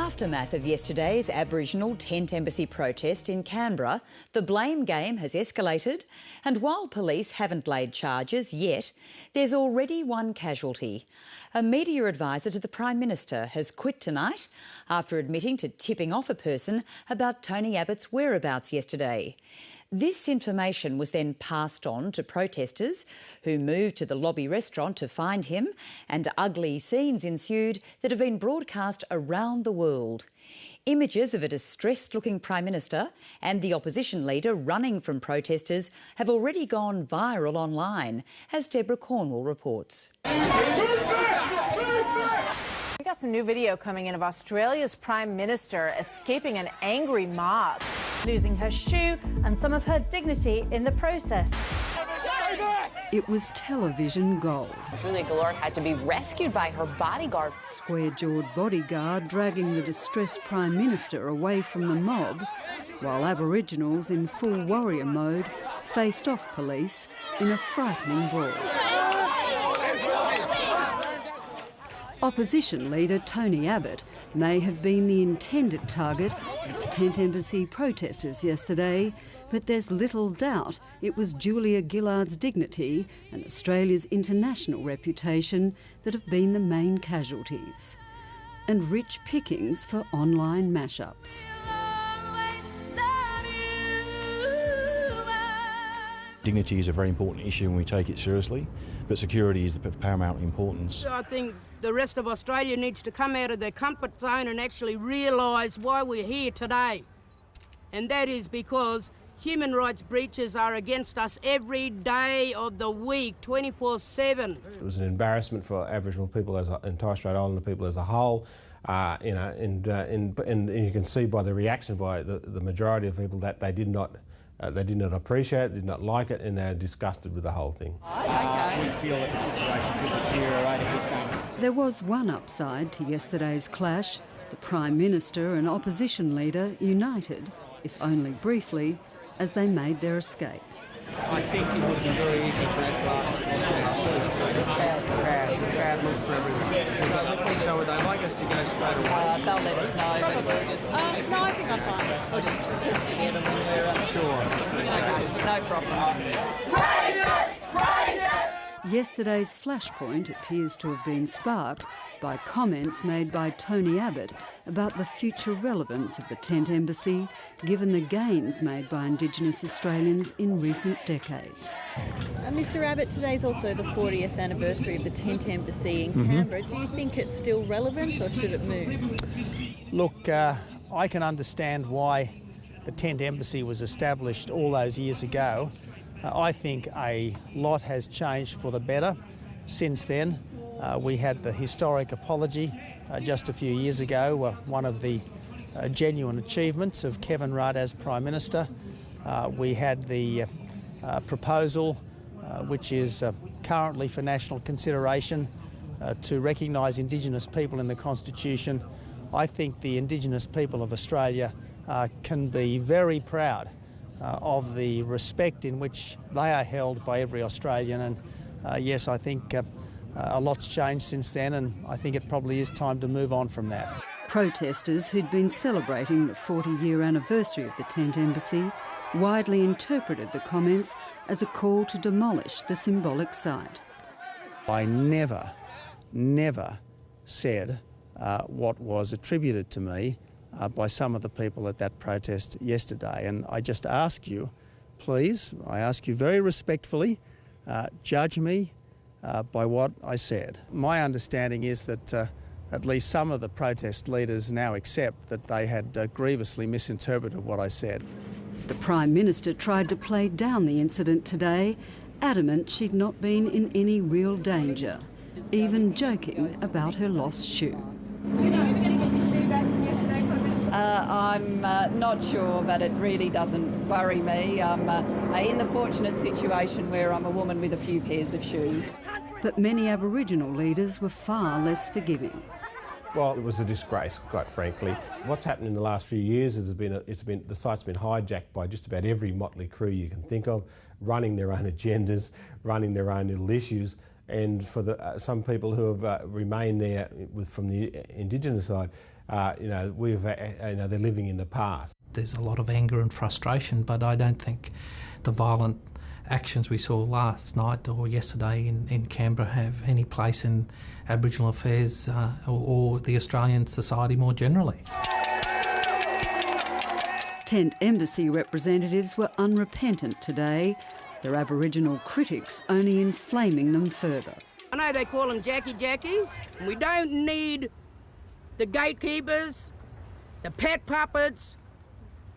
aftermath of yesterday's Aboriginal Tent Embassy protest in Canberra, the blame game has escalated, and while police haven't laid charges yet, there's already one casualty. A media advisor to the Prime Minister has quit tonight after admitting to tipping off a person about Tony Abbott's whereabouts yesterday. This information was then passed on to protesters who moved to the lobby restaurant to find him, and ugly scenes ensued that have been broadcast around the world. Images of a distressed-looking Prime Minister and the opposition leader running from protesters have already gone viral online, as Deborah Cornwall reports. We got some new video coming in of Australia's Prime Minister escaping an angry mob, losing her shoe and some of her dignity in the process. It was television gold. Julia Gillard had to be rescued by her bodyguard. Square-jawed bodyguard dragging the distressed Prime Minister away from the mob, while Aboriginals in full warrior mode faced off police in a frightening brawl. Opposition leader Tony Abbott may have been the intended target of the Tent Embassy protesters yesterday, but there's little doubt it was Julia Gillard's dignity and Australia's international reputation that have been the main casualties. And rich pickings for online mashups. Dignity is a very important issue and we take it seriously, but security is of paramount importance. I think the rest of Australia needs to come out of their comfort zone and actually realise why we're here today. And that is because human rights breaches are against us every day of the week, 24/7. It was an embarrassment for Aboriginal people and Torres Strait Islander people as a whole. And you can see by the reaction by the majority of people that they did not appreciate it, did not like it, and they're disgusted with the whole thing. We feel that the situation could deteriorate if we stay. There was one upside to yesterday's clash. The Prime Minister and opposition leader united, if only briefly, as they made their escape. I think it would be very easy for that glass to be smashed. Bad look for everyone. So would they like us to go straight away? They'll let us know, but we'll just... no, I think I'm fine. We'll just pull together when we're... Sure. Okay, no problem. Yesterday's flashpoint appears to have been sparked by comments made by Tony Abbott about the future relevance of the Tent Embassy, given the gains made by Indigenous Australians in recent decades. Mr Abbott, today's also the 40th anniversary of the Tent Embassy in Canberra. Do you think it's still relevant or should it move? Look, I can understand why the Tent Embassy was established all those years ago. I think a lot has changed for the better since then. We had the historic apology just a few years ago, one of the genuine achievements of Kevin Rudd as Prime Minister. We had the proposal, which is currently for national consideration, to recognise Indigenous people in the Constitution. I think the Indigenous people of Australia can be very proud of the respect in which they are held by every Australian. And yes, I think a lot's changed since then, and I think it probably is time to move on from that. Protesters who'd been celebrating the 40-year anniversary of the Tent Embassy widely interpreted the comments as a call to demolish the symbolic site. I never said what was attributed to me by some of the people at that protest yesterday. And I just ask you, please, I ask you very respectfully, judge me by what I said. My understanding is that at least some of the protest leaders now accept that they had grievously misinterpreted what I said. The Prime Minister tried to play down the incident today, adamant she'd not been in any real danger, even joking about her lost shoe. I'm not sure, but it really doesn't worry me. I'm in the fortunate situation where I'm a woman with a few pairs of shoes. But many Aboriginal leaders were far less forgiving. Well, it was a disgrace, quite frankly. What's happened in the last few years is the site's been hijacked by just about every motley crew you can think of, running their own agendas, running their own little issues. And for some people who have remained there from the Indigenous side, they're living in the past. There's a lot of anger and frustration, but I don't think the violent actions we saw last night or yesterday in Canberra have any place in Aboriginal affairs or the Australian society more generally. Tent Embassy representatives were unrepentant today, their Aboriginal critics only inflaming them further. I know they call them Jackies, and we don't need the gatekeepers, the pet puppets,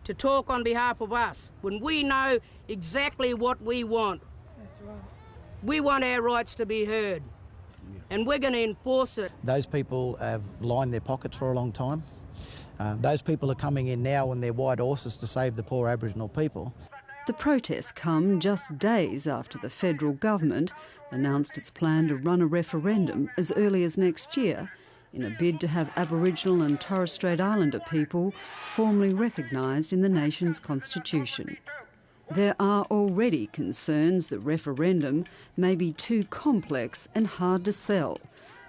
to talk on behalf of us when we know exactly what we want. That's right. We want our rights to be heard, and we're going to enforce it. Those people have lined their pockets for a long time. Those people are coming in now on their white horses to save the poor Aboriginal people. The protests come just days after the federal government announced its plan to run a referendum as early as next year in a bid to have Aboriginal and Torres Strait Islander people formally recognised in the nation's constitution. There are already concerns the referendum may be too complex and hard to sell,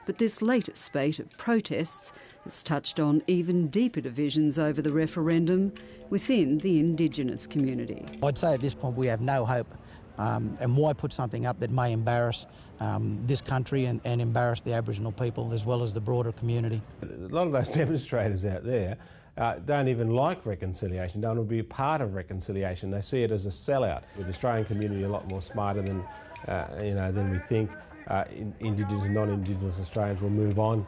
but this latest spate of protests has touched on even deeper divisions over the referendum within the Indigenous community. I'd say at this point we have no hope, and why put something up that may embarrass this country and embarrass the Aboriginal people as well as the broader community. A lot of those demonstrators out there don't even like reconciliation, don't want to be a part of reconciliation. They see it as a sellout. With the Australian community a lot more smarter than we think, Indigenous and non-Indigenous Australians will move on.